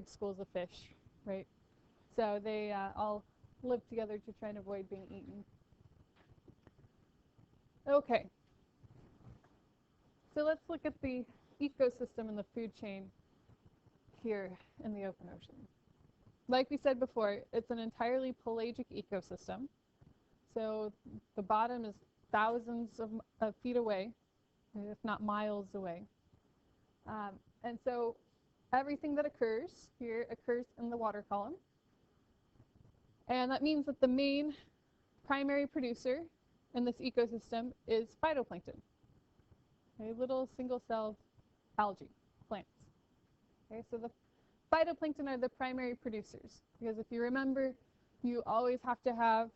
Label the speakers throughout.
Speaker 1: schools of fish, right? So they all live together to try and avoid being eaten. Okay, so let's look at the ecosystem and the food chain here in the open ocean. Like we said before, it's an entirely pelagic ecosystem. So the bottom is thousands of feet away, if not miles away. And so everything that occurs here occurs in the water column. And that means that the main primary producer in this ecosystem is phytoplankton, okay, little single-celled algae, plants. Okay, so the phytoplankton are the primary producers, because if you remember, you always have to have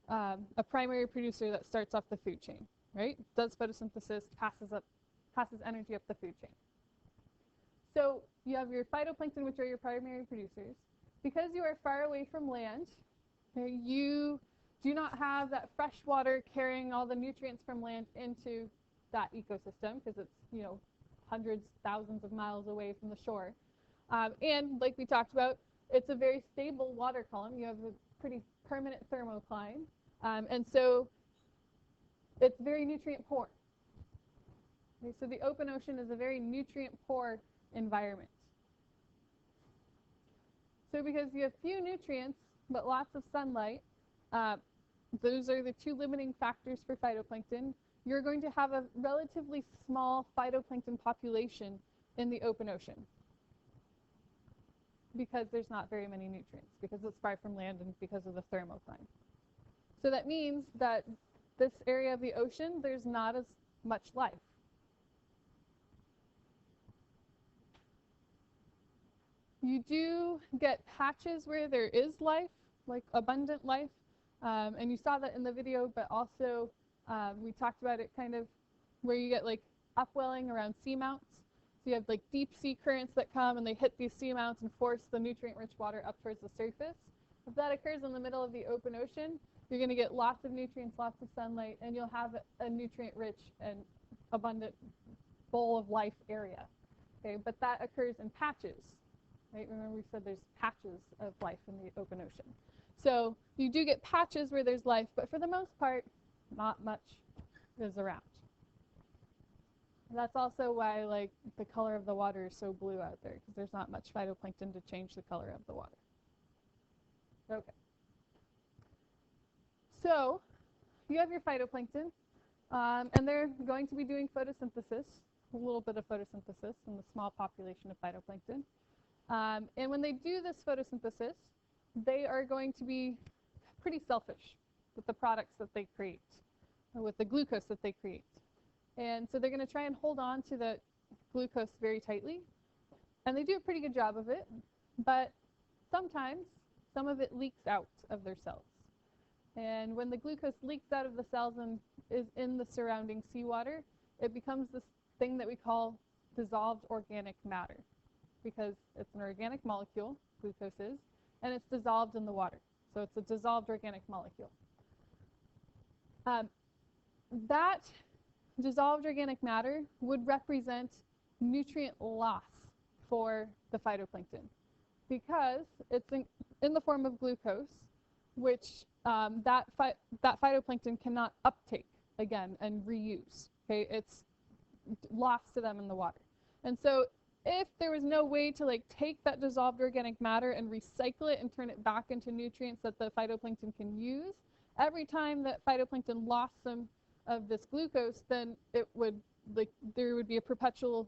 Speaker 1: a primary producer that starts off the food chain, right? Does photosynthesis, passes energy up the food chain. So you have your phytoplankton, which are your primary producers. Because you are far away from land, you do not have that fresh water carrying all the nutrients from land into that ecosystem, because it's, you know, hundreds, thousands of miles away from the shore. And like we talked about, it's a very stable water column. You have a pretty permanent thermocline. And so it's very nutrient poor. Okay, so the open ocean is a very nutrient poor environment. So because you have few nutrients but lots of sunlight, those are the two limiting factors for phytoplankton. You're going to have a relatively small phytoplankton population in the open ocean because there's not very many nutrients, because it's far from land and because of the thermocline. So that means that this area of the ocean, there's not as much life. You do get patches where there is life, like abundant life, and you saw that in the video, but also we talked about it kind of where you get like upwelling around seamounts. So you have like deep sea currents that come and they hit these seamounts and force the nutrient-rich water up towards the surface. If that occurs in the middle of the open ocean, you're going to get lots of nutrients, lots of sunlight, and you'll have a nutrient-rich and abundant bowl of life area. Okay, but that occurs in patches. Right? Remember we said there's patches of life in the open ocean. So you do get patches where there's life, but for the most part, not much is around. And that's also why like the color of the water is so blue out there, because there's not much phytoplankton to change the color of the water. Okay. So you have your phytoplankton, and they're going to be doing photosynthesis, a little bit of photosynthesis in the small population of phytoplankton. And when they do this photosynthesis, they are going to be pretty selfish with the products that they create, or with the glucose that they create. And so they're going to try and hold on to the glucose very tightly. And they do a pretty good job of it, but sometimes some of it leaks out of their cells. And when the glucose leaks out of the cells and is in the surrounding seawater, it becomes this thing that we call dissolved organic matter, because it's an organic molecule, glucose is, and it's dissolved in the water. So it's a dissolved organic molecule. That dissolved organic matter would represent nutrient loss for the phytoplankton, because it's in the form of glucose, which that phytoplankton cannot uptake again and reuse. Okay, it's lost to them in the water. And so if there was no way to like take that dissolved organic matter and recycle it and turn it back into nutrients that the phytoplankton can use, every time that phytoplankton lost some of this glucose, then it would there would be a perpetual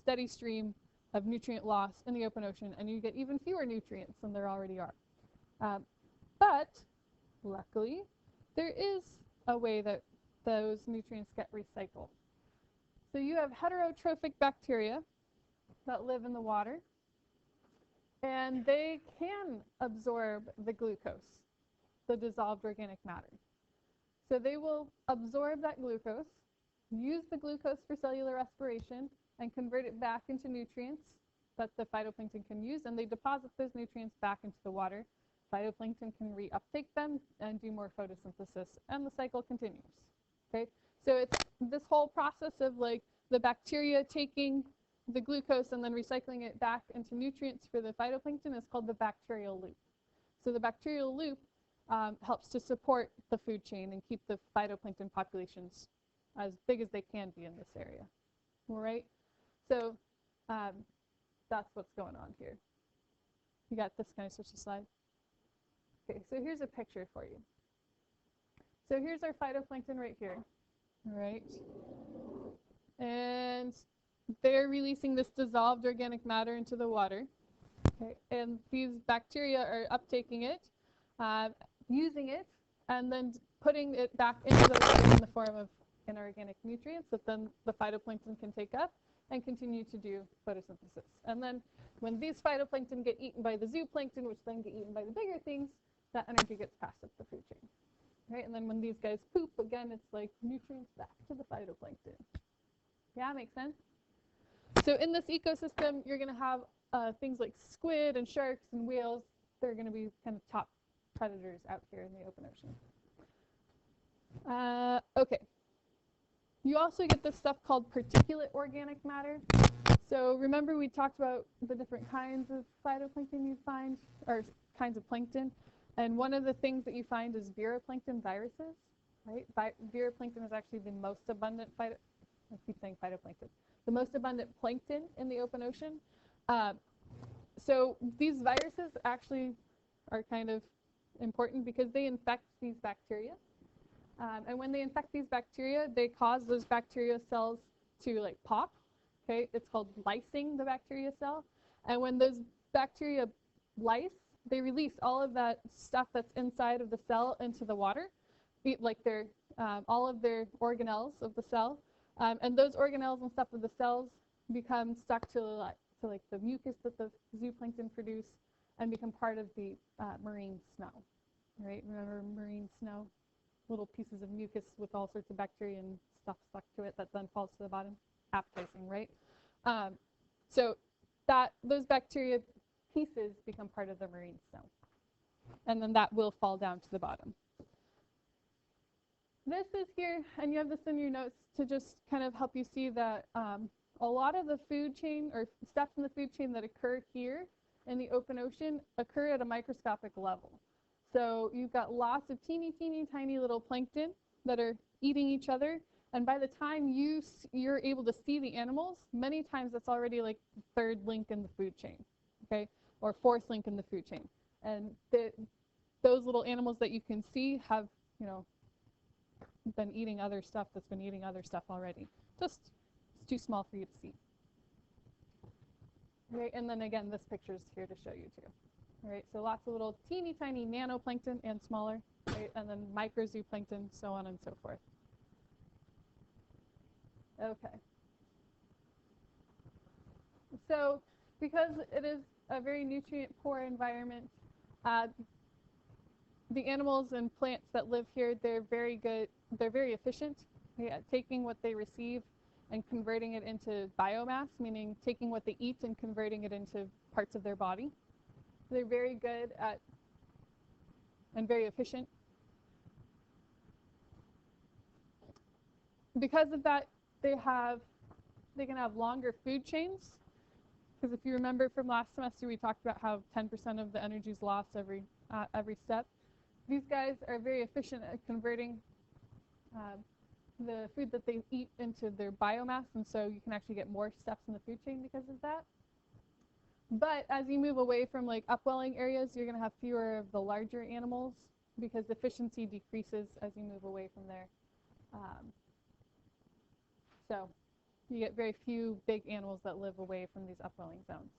Speaker 1: steady stream of nutrient loss in the open ocean, and you get even fewer nutrients than there already are. But luckily, there is a way that those nutrients get recycled. So you have heterotrophic bacteria that live in the water, and they can absorb the glucose, the dissolved organic matter. So they will absorb that glucose, use the glucose for cellular respiration, and convert it back into nutrients that the phytoplankton can use, and they deposit those nutrients back into the water. Phytoplankton can reuptake them and do more photosynthesis, and the cycle continues. Okay, so it's this whole process of like the bacteria taking the glucose and then recycling it back into nutrients for the phytoplankton is called the bacterial loop. So the bacterial loop helps to support the food chain and keep the phytoplankton populations as big as they can be in this area. All right? So that's what's going on here. You got this. Can I switch the slide? Okay, so here's a picture for you. So here's our phytoplankton right here. All right? And they're releasing this dissolved organic matter into the water. Okay? And these bacteria are uptaking it, using it, and then putting it back into the water in the form of inorganic nutrients that then the phytoplankton can take up and continue to do photosynthesis. And then when these phytoplankton get eaten by the zooplankton, which then get eaten by the bigger things, that energy gets passed up the food chain. Right? And then when these guys poop, again, it's like nutrients back to the phytoplankton. Yeah, makes sense? So in this ecosystem, you're going to have things like squid and sharks and whales. They're going to be kind of top predators out here in the open ocean. Okay. You also get this stuff called particulate organic matter. So remember we talked about the different kinds of phytoplankton you find, or kinds of plankton. And one of the things that you find is viroplankton viruses, right? Viroplankton is actually the most abundant I keep saying phytoplankton. The most abundant plankton in the open ocean. So these viruses actually are kind of important because they infect these bacteria. And when they infect these bacteria, they cause those bacteria cells to like pop. Okay, it's called lysing the bacteria cell. And when those bacteria lyse, they release all of that stuff that's inside of the cell into the water, like their all of their organelles of the cell. And those organelles and stuff of the cells become stuck to like the mucus that the zooplankton produce and become part of the marine snow. Right? Remember marine snow? Little pieces of mucus with all sorts of bacteria and stuff stuck to it that then falls to the bottom. Appetizing, right? So those bacteria pieces become part of the marine snow. And then that will fall down to the bottom. This is here, and you have this in your notes to just kind of help you see that a lot of the food chain or steps in the food chain that occur here in the open ocean occur at a microscopic level. So you've got lots of teeny, teeny, tiny little plankton that are eating each other. And by the time you're able to see the animals, many times that's already like the third link in the food chain, okay, or fourth link in the food chain. And those little animals that you can see have, been eating other stuff that's been eating other stuff already. Just it's too small for you to see. Okay, and then again, this picture is here to show you too. All right, so lots of little teeny tiny nanoplankton and smaller, right, and then microzooplankton, so on and so forth. Okay. So because it is a very nutrient poor environment, the animals and plants that live here, they're very efficient at taking what they receive and converting it into biomass, meaning taking what they eat and converting it into parts of their body. They're very good at and very efficient. Because of that, they can have longer food chains. Because if you remember from last semester, we talked about how 10% of the energy is lost every step. These guys are very efficient at converting the food that they eat into their biomass, and so you can actually get more steps in the food chain because of that. But as you move away from like upwelling areas, you're going to have fewer of the larger animals because efficiency decreases as you move away from there. So you get very few big animals that live away from these upwelling zones.